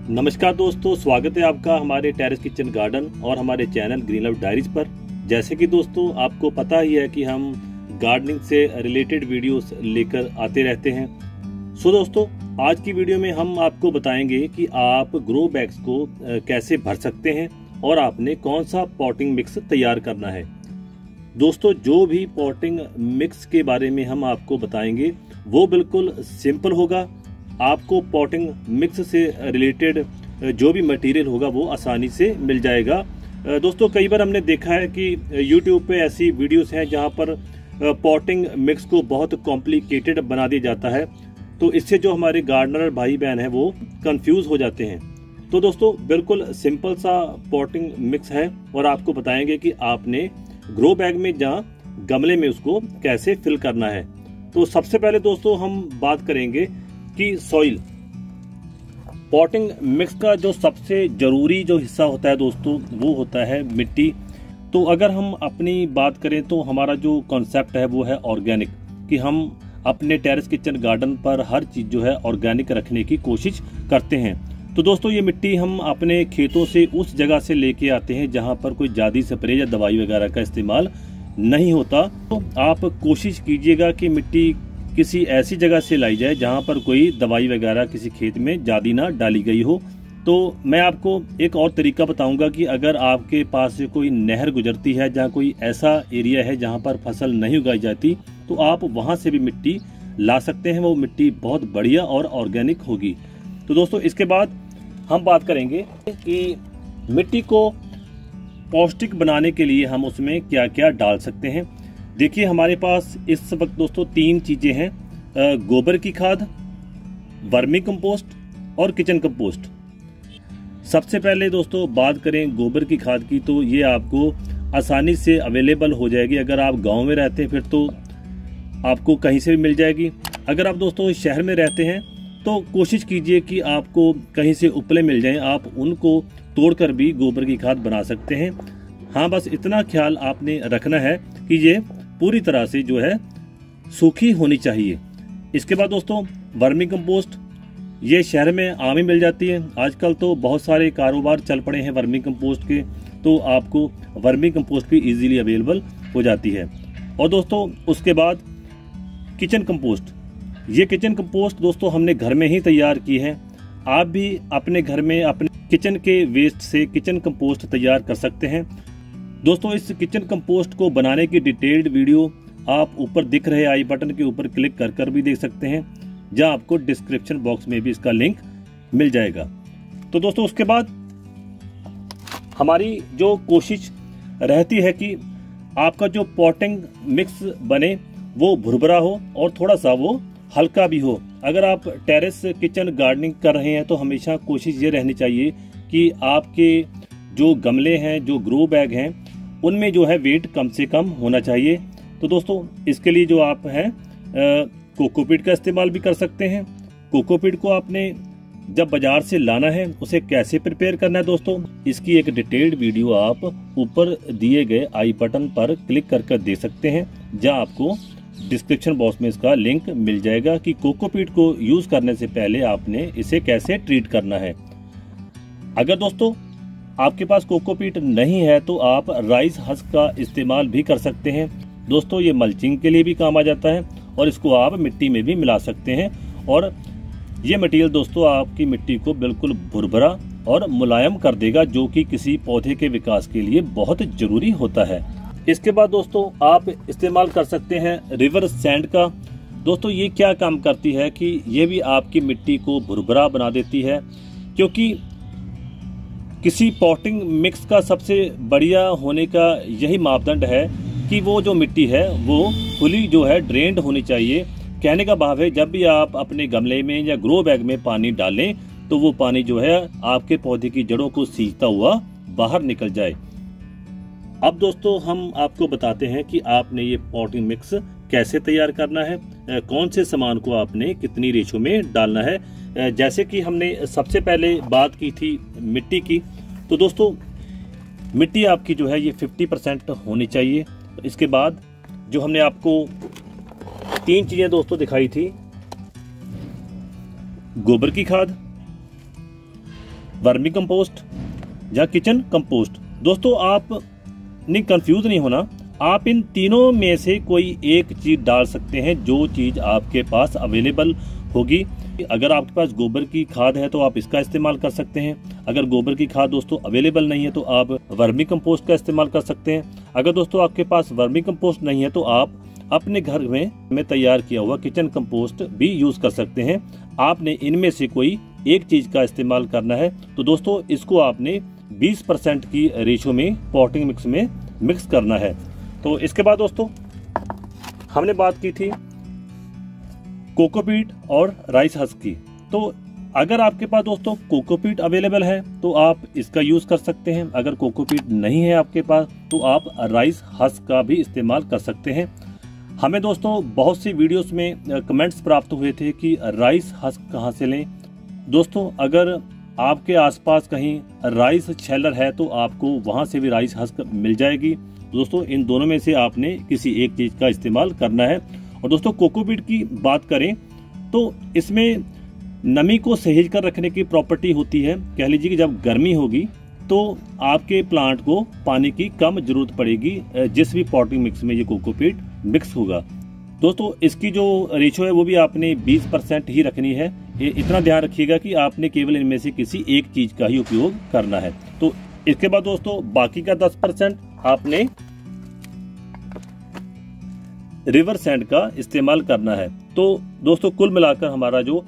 नमस्कार दोस्तों, स्वागत है आपका हमारे टेरेस किचन गार्डन और हमारे चैनल ग्रीन लव डायरीज पर। जैसे कि दोस्तों आपको पता ही है कि हम गार्डनिंग से रिलेटेड वीडियोस लेकर आते रहते हैं। सो दोस्तों, आज की वीडियो में हम आपको बताएंगे कि आप ग्रो बैग्स को कैसे भर सकते हैं और आपने कौन सा पॉटिंग मिक्स तैयार करना है। दोस्तों, जो भी पॉटिंग मिक्स के बारे में हम आपको बताएंगे वो बिल्कुल सिंपल होगा। आपको पॉटिंग मिक्स से रिलेटेड जो भी मटेरियल होगा वो आसानी से मिल जाएगा। दोस्तों, कई बार हमने देखा है कि YouTube पे ऐसी वीडियोस हैं जहां पर पॉटिंग मिक्स को बहुत कॉम्प्लिकेटेड बना दिया जाता है, तो इससे जो हमारे गार्डनर भाई बहन हैं वो कंफ्यूज हो जाते हैं। तो दोस्तों, बिल्कुल सिंपल सा पॉटिंग मिक्स है और आपको बताएंगे कि आपने ग्रो बैग में या गमले में उसको कैसे फिल करना है। तो सबसे पहले दोस्तों हम बात करेंगे कि सॉइल। पॉटिंग मिक्स का जो सबसे जरूरी जो हिस्सा होता है दोस्तों वो होता है मिट्टी। तो अगर हम अपनी बात करें तो हमारा जो कॉन्सेप्ट है वो है ऑर्गेनिक, कि हम अपने टेरेस किचन गार्डन पर हर चीज जो है ऑर्गेनिक रखने की कोशिश करते हैं। तो दोस्तों, ये मिट्टी हम अपने खेतों से उस जगह से लेके आते हैं जहां पर कोई ज्यादा स्प्रे या दवाई वगैरह का इस्तेमाल नहीं होता। तो आप कोशिश कीजिएगा कि मिट्टी किसी ऐसी जगह से लाई जाए जहां पर कोई दवाई वगैरह किसी खेत में ज्यादा ना डाली गई हो। तो मैं आपको एक और तरीका बताऊंगा कि अगर आपके पास से कोई नहर गुजरती है, जहां कोई ऐसा एरिया है जहां पर फसल नहीं उगाई जाती, तो आप वहां से भी मिट्टी ला सकते हैं। वो मिट्टी बहुत बढ़िया और ऑर्गेनिक होगी। तो दोस्तों, इसके बाद हम बात करेंगे कि मिट्टी को पौष्टिक बनाने के लिए हम उसमें क्या क्या डाल सकते हैं। देखिए, हमारे पास इस वक्त दोस्तों 3 चीजें हैं: गोबर की खाद, वर्मी कंपोस्ट और किचन कंपोस्ट। सबसे पहले दोस्तों बात करें गोबर की खाद की, तो ये आपको आसानी से अवेलेबल हो जाएगी। अगर आप गांव में रहते हैं फिर तो आपको कहीं से भी मिल जाएगी। अगर आप दोस्तों शहर में रहते हैं तो कोशिश कीजिए कि आपको कहीं से उपले मिल जाएं, आप उनको तोड़कर भी गोबर की खाद बना सकते हैं। हाँ, बस इतना ख्याल आपने रखना है कि ये पूरी तरह से जो है सूखी होनी चाहिए। इसके बाद दोस्तों वर्मी कंपोस्ट, ये शहर में आम ही मिल जाती है। आजकल तो बहुत सारे कारोबार चल पड़े हैं वर्मी कंपोस्ट के, तो आपको वर्मी कंपोस्ट भी इजीली अवेलेबल हो जाती है। और दोस्तों उसके बाद किचन कंपोस्ट, ये किचन कंपोस्ट दोस्तों हमने घर में ही तैयार की है। आप भी अपने घर में अपने किचन के वेस्ट से किचन कंपोस्ट तैयार कर सकते हैं। दोस्तों, इस किचन कंपोस्ट को बनाने की डिटेल्ड वीडियो आप ऊपर दिख रहे आई बटन के ऊपर क्लिक कर भी देख सकते हैं, जहां आपको डिस्क्रिप्शन बॉक्स में भी इसका लिंक मिल जाएगा। तो दोस्तों उसके बाद हमारी जो कोशिश रहती है कि आपका जो पॉटिंग मिक्स बने वो भुरभुरा हो और थोड़ा सा वो हल्का भी हो। अगर आप टेरेस किचन गार्डनिंग कर रहे हैं तो हमेशा कोशिश ये रहनी चाहिए कि आपके जो गमले हैं, जो ग्रो बैग हैं, उनमें जो है वेट कम से कम होना चाहिए। तो दोस्तों इसके लिए जो आप हैं कोकोपीट का इस्तेमाल भी कर सकते हैं। कोकोपीट को आपने जब बाजार से लाना है उसे कैसे प्रिपेयर करना है दोस्तों, इसकी एक डिटेल्ड वीडियो आप ऊपर दिए गए आई बटन पर क्लिक कर दे सकते हैं, जहां आपको डिस्क्रिप्शन बॉक्स में इसका लिंक मिल जाएगा कि कोकोपीट को यूज करने से पहले आपने इसे कैसे ट्रीट करना है। अगर दोस्तों आपके पास कोकोपीट नहीं है तो आप राइस हस्क का इस्तेमाल भी कर सकते हैं। दोस्तों ये मल्चिंग के लिए भी काम आ जाता है और इसको आप मिट्टी में भी मिला सकते हैं, और ये मटेरियल दोस्तों आपकी मिट्टी को बिल्कुल भुरभुरा और मुलायम कर देगा, जो कि किसी पौधे के विकास के लिए बहुत जरूरी होता है। इसके बाद दोस्तों आप इस्तेमाल कर सकते हैं रिवर सैंड का। दोस्तों ये क्या काम करती है कि ये भी आपकी मिट्टी को भुरभुरा बना देती है, क्योंकि किसी पॉटिंग मिक्स का सबसे बढ़िया होने का यही मापदंड है कि वो जो मिट्टी है वो फुली जो है ड्रेन्ड होनी चाहिए। कहने का भाव है जब भी आप अपने गमले में या ग्रो बैग में पानी डालें तो वो पानी जो है आपके पौधे की जड़ों को सींचता हुआ बाहर निकल जाए। अब दोस्तों हम आपको बताते हैं कि आपने ये पॉटिंग मिक्स कैसे तैयार करना है, कौन से सामान को आपने कितनी रेशो में डालना है। जैसे कि हमने सबसे पहले बात की थी मिट्टी की, तो दोस्तों मिट्टी आपकी जो है ये 50% होनी चाहिए। इसके बाद जो हमने आपको 3 चीजें दोस्तों दिखाई थी, गोबर की खाद, वर्मी कंपोस्ट या किचन कंपोस्ट। दोस्तों आप नहीं कंफ्यूज नहीं होना, आप इन तीनों में से कोई एक चीज डाल सकते हैं जो चीज आपके पास अवेलेबल होगी। अगर आपके पास गोबर की खाद है तो आप इसका इस्तेमाल कर सकते हैं। अगर गोबर की खाद दोस्तों अवेलेबल नहीं है तो आप वर्मी कंपोस्ट का इस्तेमाल कर सकते हैं। अगर दोस्तों आपके पास वर्मी कंपोस्ट नहीं है तो आप अपने घर में तैयार किया हुआ किचन कंपोस्ट भी यूज कर सकते हैं। आपने इनमें से कोई एक चीज का इस्तेमाल करना है। तो दोस्तों इसको आपने 20% की रेशो में पॉटिंग मिक्स में मिक्स करना है। तो इसके बाद दोस्तों हमने बात की थी कोकोपीट और राइस हस्क की। तो अगर आपके पास दोस्तों कोकोपीट अवेलेबल है तो आप इसका यूज कर सकते हैं। अगर कोकोपीट नहीं है आपके पास तो आप राइस हस्क का भी इस्तेमाल कर सकते हैं। हमें दोस्तों बहुत सी वीडियोस में कमेंट्स प्राप्त हुए थे कि राइस हस्क कहाँ से लें। दोस्तों अगर आपके आसपास कहीं राइस शेलर है तो आपको वहां से भी राइस हस्क मिल जाएगी। दोस्तों इन दोनों में से आपने किसी एक चीज का इस्तेमाल करना है। और दोस्तों कोकोपीट की बात करें तो इसमें नमी को सहेज कर रखने की प्रॉपर्टी होती है। कह लीजिए कि जब गर्मी होगी तो आपके प्लांट को पानी की कम जरूरत पड़ेगी जिस भी पॉटिंग मिक्स में ये कोकोपीट मिक्स होगा। दोस्तों इसकी जो रेशो है वो भी आपने 20% ही रखनी है। ये इतना ध्यान रखिएगा कि आपने केवल इनमें से किसी एक चीज का ही उपयोग करना है। तो इसके बाद दोस्तों बाकी का 10% आपने रिवर सैंड का इस्तेमाल करना है। तो दोस्तों कुल मिलाकर हमारा जो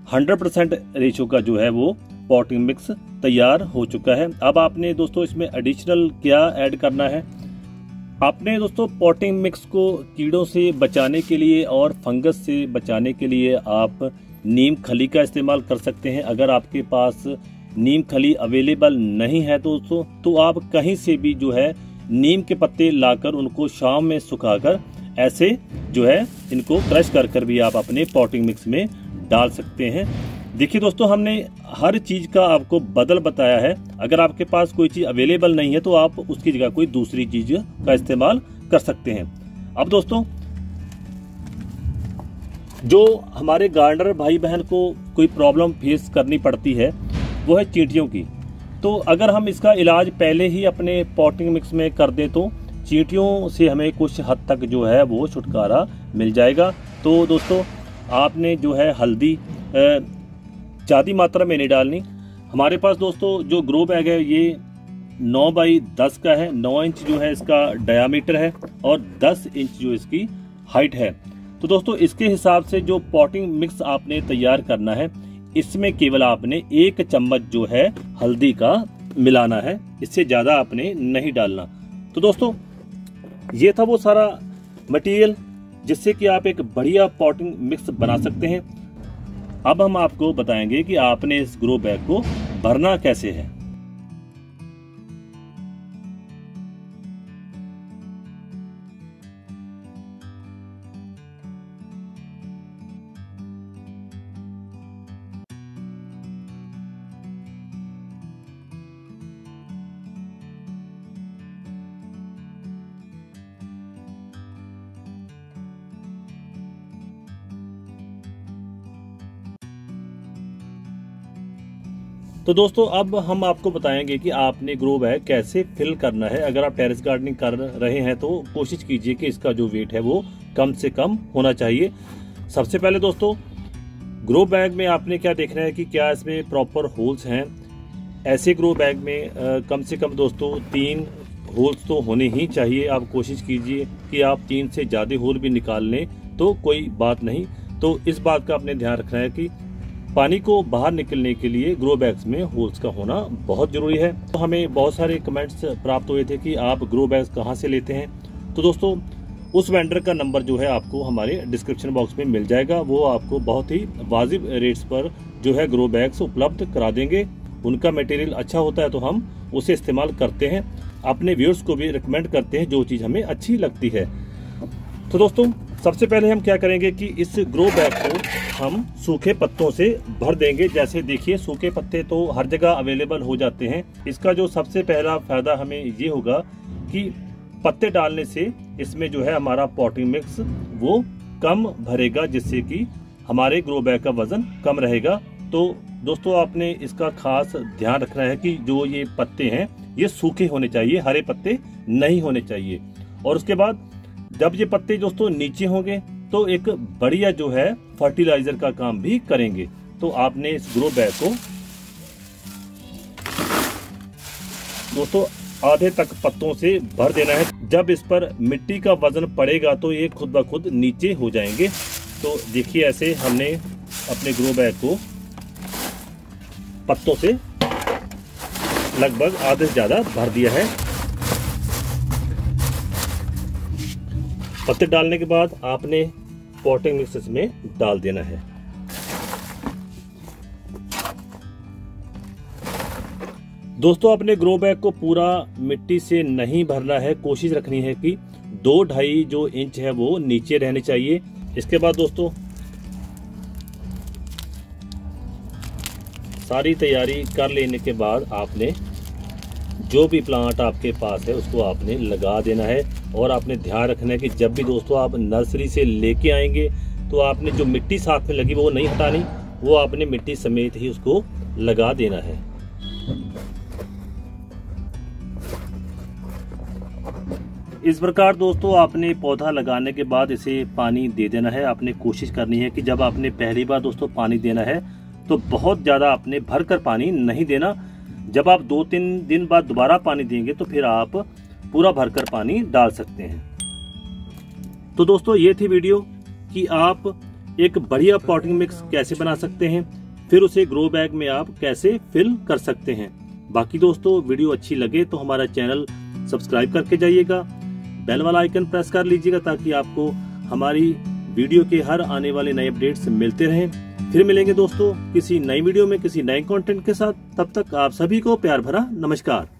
100% रेशो का जो है वो पॉटिंग मिक्स तैयार हो चुका है। अब आपने दोस्तों इसमें एडिशनल क्या ऐड करना है, आपने दोस्तों पॉटिंग मिक्स को कीड़ों से बचाने के लिए और फंगस से बचाने के लिए आप नीम खली का इस्तेमाल कर सकते हैं। अगर आपके पास नीम खली अवेलेबल नहीं है दोस्तों तो आप कहीं से भी जो है नीम के पत्ते लाकर उनको शाम में सुखाकर ऐसे जो है इनको क्रश कर कर भी आप अपने पॉटिंग मिक्स में डाल सकते हैं। देखिए दोस्तों हमने हर चीज का आपको बदल बताया है। अगर आपके पास कोई चीज अवेलेबल नहीं है तो आप उसकी जगह कोई दूसरी चीज का इस्तेमाल कर सकते हैं। अब दोस्तों जो हमारे गार्डनर भाई बहन को कोई प्रॉब्लम फेस करनी पड़ती है वो है चींटियों की। तो अगर हम इसका इलाज पहले ही अपने पॉटिंग मिक्स में कर दें तो चींटियों से हमें कुछ हद तक जो है वो छुटकारा मिल जाएगा। तो दोस्तों आपने जो है हल्दी ज़्यादा मात्रा में नहीं डालनी। हमारे पास दोस्तों जो ग्रो बैग है ये 9x10 का है। 9 इंच जो है इसका डायामीटर है और 10 इंच जो इसकी हाइट है। तो दोस्तों इसके हिसाब से जो पॉटिंग मिक्स आपने तैयार करना है इसमें केवल आपने 1 चम्मच जो है हल्दी का मिलाना है, इससे ज़्यादा आपने नहीं डालना। तो दोस्तों ये था वो सारा मटेरियल जिससे कि आप एक बढ़िया पॉटिंग मिक्स बना सकते हैं। अब हम आपको बताएंगे कि आपने इस ग्रो बैग को भरना कैसे है। तो दोस्तों अब हम आपको बताएंगे कि आपने ग्रो बैग कैसे फिल करना है। अगर आप टेरेस गार्डनिंग कर रहे हैं तो कोशिश कीजिए कि इसका जो वेट है वो कम से कम होना चाहिए। सबसे पहले दोस्तों ग्रो बैग में आपने क्या देखना है कि क्या इसमें प्रॉपर होल्स हैं। ऐसे ग्रो बैग में कम से कम दोस्तों 3 होल्स तो होने ही चाहिए। आप कोशिश कीजिए कि आप 3 से ज़्यादा होल भी निकाल लें तो कोई बात नहीं। तो इस बात का आपने ध्यान रखना है कि पानी को बाहर निकलने के लिए ग्रो बैग्स में होल्स का होना बहुत जरूरी है। तो हमें बहुत सारे कमेंट्स प्राप्त हुए थे कि आप ग्रो बैग्स कहाँ से लेते हैं। तो दोस्तों उस वेंडर का नंबर जो है आपको हमारे डिस्क्रिप्शन बॉक्स में मिल जाएगा। वो आपको बहुत ही वाजिब रेट्स पर जो है ग्रो बैग्स उपलब्ध करा देंगे। उनका मटेरियल अच्छा होता है तो हम उसे इस्तेमाल करते हैं, अपने व्यूअर्स को भी रिकमेंड करते हैं जो चीज़ हमें अच्छी लगती है। तो दोस्तों सबसे पहले हम क्या करेंगे कि इस ग्रो बैग को हम सूखे पत्तों से भर देंगे। जैसे देखिए सूखे पत्ते तो हर जगह अवेलेबल हो जाते हैं। इसका जो सबसे पहला फायदा हमें ये होगा कि पत्ते डालने से इसमें जो है हमारा पॉटिंग मिक्स वो कम भरेगा, जिससे कि हमारे ग्रो बैग का वजन कम रहेगा। तो दोस्तों आपने इसका खास ध्यान रखना है कि जो ये पत्ते हैं ये सूखे होने चाहिए, हरे पत्ते नहीं होने चाहिए। और उसके बाद जब ये पत्ते दोस्तों नीचे होंगे तो एक बढ़िया जो है फर्टिलाइजर का काम भी करेंगे। तो आपने इस ग्रो बैग को दोस्तों आधे तक पत्तों से भर देना है। जब इस पर मिट्टी का वजन पड़ेगा तो ये खुद ब खुद नीचे हो जाएंगे। तो देखिए ऐसे हमने अपने ग्रो बैग को पत्तों से लगभग आधे से ज्यादा भर दिया है। पत्ते डालने के बाद आपने पॉटिंग मिक्स में डाल देना है। दोस्तों अपने ग्रो बैग को पूरा मिट्टी से नहीं भरना है, कोशिश रखनी है कि 2-2.5 जो इंच है वो नीचे रहने चाहिए। इसके बाद दोस्तों सारी तैयारी कर लेने के बाद आपने जो भी प्लांट आपके पास है उसको आपने लगा देना है। और आपने ध्यान रखना है कि जब भी दोस्तों आप नर्सरी से लेके आएंगे तो आपने जो मिट्टी साथ में लगी वो नहीं हटानी, वो आपने मिट्टी समेत ही उसको लगा देना है। इस प्रकार दोस्तों आपने पौधा लगाने के बाद इसे पानी दे देना है। आपने कोशिश करनी है कि जब आपने पहली बार दोस्तों पानी देना है तो बहुत ज्यादा आपने भरकर पानी नहीं देना। जब आप 2-3 दिन बाद दोबारा पानी देंगे तो फिर आप पूरा भरकर पानी डाल सकते हैं। तो दोस्तों ये थी वीडियो कि आप एक बढ़िया पॉटिंग मिक्स कैसे बना सकते हैं, फिर उसे ग्रो बैग में आप कैसे फिल कर सकते हैं। बाकी दोस्तों वीडियो अच्छी लगे तो हमारा चैनल सब्सक्राइब करके जाइएगा, बेल वाला आइकन प्रेस कर लीजिएगा ताकि आपको हमारी वीडियो के हर आने वाले नए अपडेट्स मिलते रहें। फिर मिलेंगे दोस्तों किसी नई वीडियो में किसी नए कंटेंट के साथ। तब तक आप सभी को प्यार भरा नमस्कार।